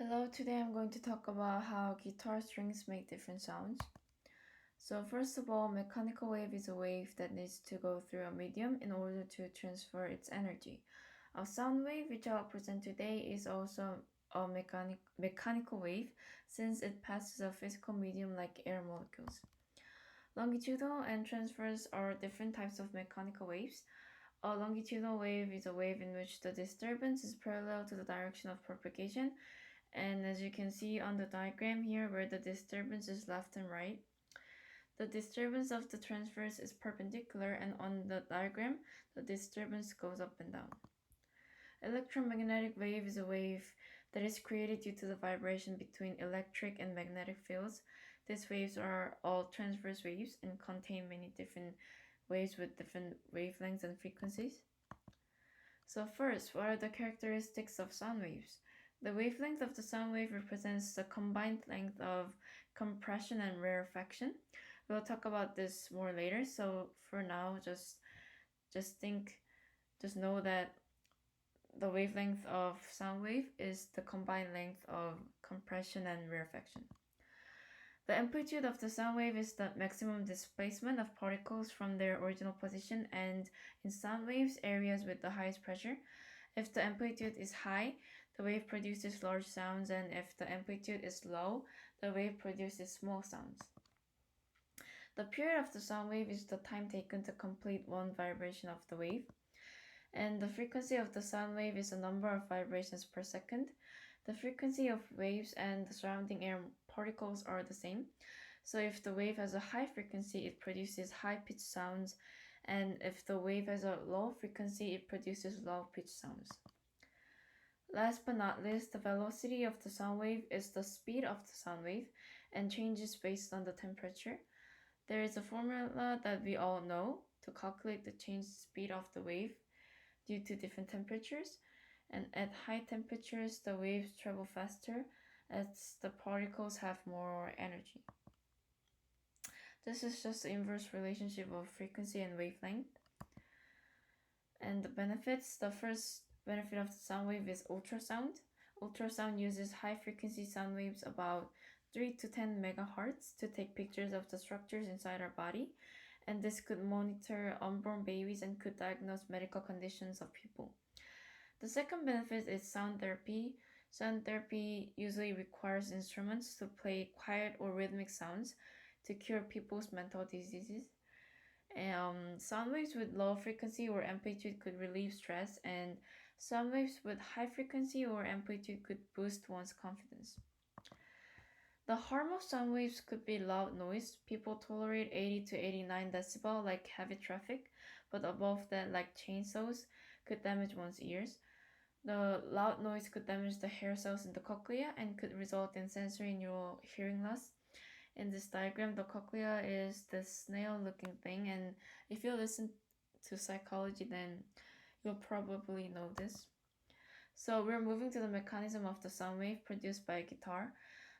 Hello, today I'm going to talk about how guitar strings make different sounds. So first of all, mechanical wave is a wave that needs to go through a medium in order to transfer its energy. A sound wave, which I'll present today, is also a mechanical wave since it passes a physical medium like air molecules. Longitudinal and transverse are different types of mechanical waves. A longitudinal wave is a wave in which the disturbance is parallel to the direction of propagation, and as you can see on the diagram here where the disturbance is left and right, the disturbance of the transverse is perpendicular, and on the diagram, the disturbance goes up and down. Electromagnetic wave is a wave that is created due to the vibration between electric and magnetic fields. These waves are all transverse waves and contain many different waves with different wavelengths and frequencies. So first, what are the characteristics of sound waves? The wavelength of the sound wave represents the combined length of compression and rarefaction. We'll talk about this more later. So for now, just know that the wavelength of sound wave is the combined length of compression and rarefaction. The amplitude of the sound wave is the maximum displacement of particles from their original position, and in sound waves, areas with the highest pressure. If the amplitude is high, the wave produces large sounds, and if the amplitude is low, the wave produces small sounds. The period of the sound wave is the time taken to complete one vibration of the wave, and the frequency of the sound wave is the number of vibrations per second. The frequency of waves and the surrounding air particles are the same. So if the wave has a high frequency, it produces high-pitched sounds, and if the wave has a low frequency, it produces low-pitched sounds. Last but not least, the velocity of the sound wave is the speed of the sound wave and changes based on the temperature. There is a formula that we all know to calculate the change speed of the wave due to different temperatures, and at high temperatures the waves travel faster as the particles have more energy. This is just the inverse relationship of frequency and wavelength. And the benefits, the first benefit of the sound wave is ultrasound. Ultrasound uses high frequency sound waves about 3 to 10 megahertz to take pictures of the structures inside our body, and this could monitor unborn babies and could diagnose medical conditions of people. The second benefit is sound therapy. Sound therapy usually requires instruments to play quiet or rhythmic sounds to cure people's mental diseases. Sound waves with low frequency or amplitude could relieve stress, and sound waves with high frequency or amplitude could boost one's confidence. The harm of sound waves could be loud noise. People tolerate 80 to 89 decibel like heavy traffic, but above that, like chainsaws, could damage one's ears. The loud noise could damage the hair cells in the cochlea and could result in sensory neural hearing loss. In this diagram, the cochlea is this snail-looking thing, and if you listen to psychology, then you'll probably know this. So we're moving to the mechanism of the sound wave produced by a guitar.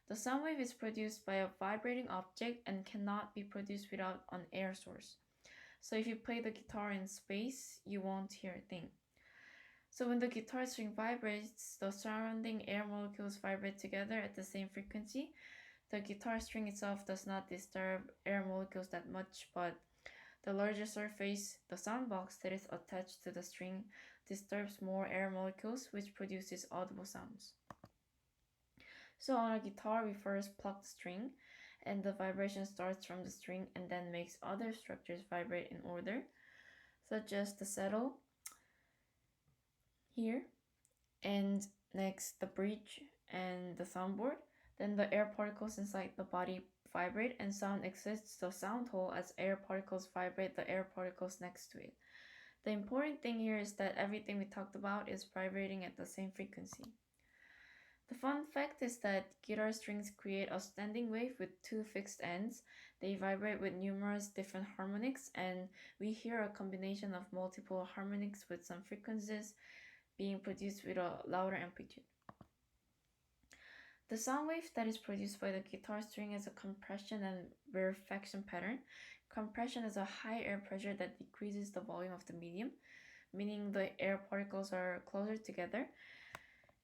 The sound wave is produced by a vibrating object and cannot be produced without an air source. So if you play the guitar in space, you won't hear a thing. So when the guitar string vibrates, the surrounding air molecules vibrate together at the same frequency. The guitar string itself does not disturb air molecules that much, but the larger surface, the sound box that is attached to the string, disturbs more air molecules, which produces audible sounds. So on a guitar, we first pluck the string, and the vibration starts from the string and then makes other structures vibrate in order, such as the saddle here, and next the bridge and the soundboard. Then the air particles inside the body vibrate and sound exits the sound hole as air particles vibrate the air particles next to it. The important thing here is that everything we talked about is vibrating at the same frequency. The fun fact is that guitar strings create a standing wave with two fixed ends. They vibrate with numerous different harmonics, and we hear a combination of multiple harmonics with some frequencies being produced with a louder amplitude. The sound wave that is produced by the guitar string has a compression and rarefaction pattern. Compression is a high air pressure that decreases the volume of the medium, meaning the air particles are closer together.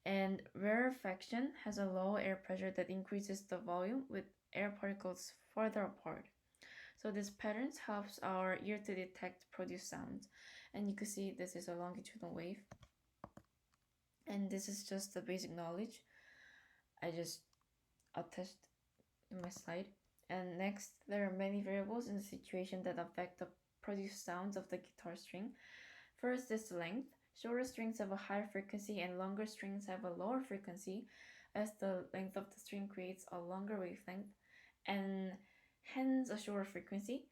And rarefaction has a low air pressure that increases the volume with air particles farther apart. So this pattern helps our ear to detect produced sounds. And you can see this is a longitudinal wave. And this is just the basic knowledge I just attached in my slide. And next, there are many variables in the situation that affect the produced sounds of the guitar string. First is the length. Shorter strings have a higher frequency and longer strings have a lower frequency, as the length of the string creates a longer wavelength and hence a shorter frequency.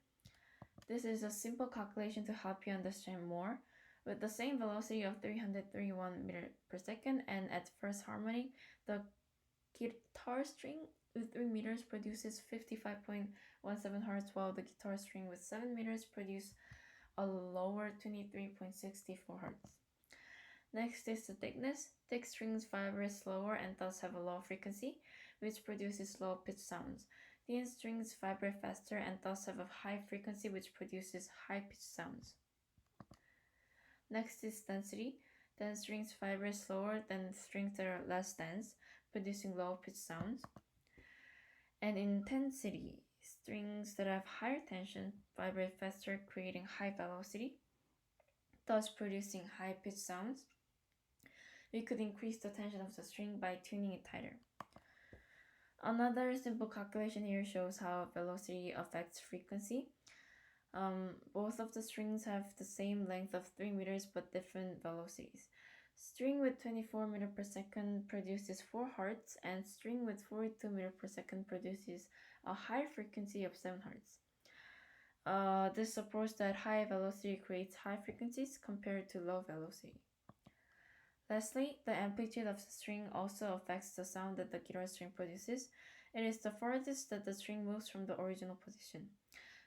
This is a simple calculation to help you understand more. With the same velocity of 331 meters per second and at first harmony, the guitar string with 3 meters produces 55.17 hertz, while the guitar string with 7 meters produces a lower 23.64 hertz. Next is the thickness. Thick strings vibrate slower and thus have a low frequency, which produces low pitched sounds. Thin strings vibrate faster and thus have a high frequency, which produces high pitched sounds. Next is density. Dense strings vibrate slower than strings that are less dense, producing low pitched sounds. And intensity. Strings that have higher tension vibrate faster, creating high velocity, thus producing high pitched sounds. We could increase the tension of the string by tuning it tighter. Another simple calculation here shows how velocity affects frequency. Both of the strings have the same length of 3 meters but different velocities. String with 24 meters per second produces 4 hertz, and string with 42 meters per second produces a higher frequency of 7 hertz. This supports that high velocity creates high frequencies compared to low velocity. Lastly, the amplitude of the string also affects the sound that the guitar string produces. It is the farthest that the string moves from the original position.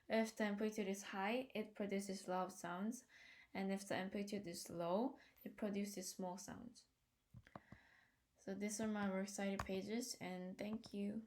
If the amplitude is high, it produces loud sounds, and if the amplitude is low, it produces small sounds. So these are my works cited pages, and thank you.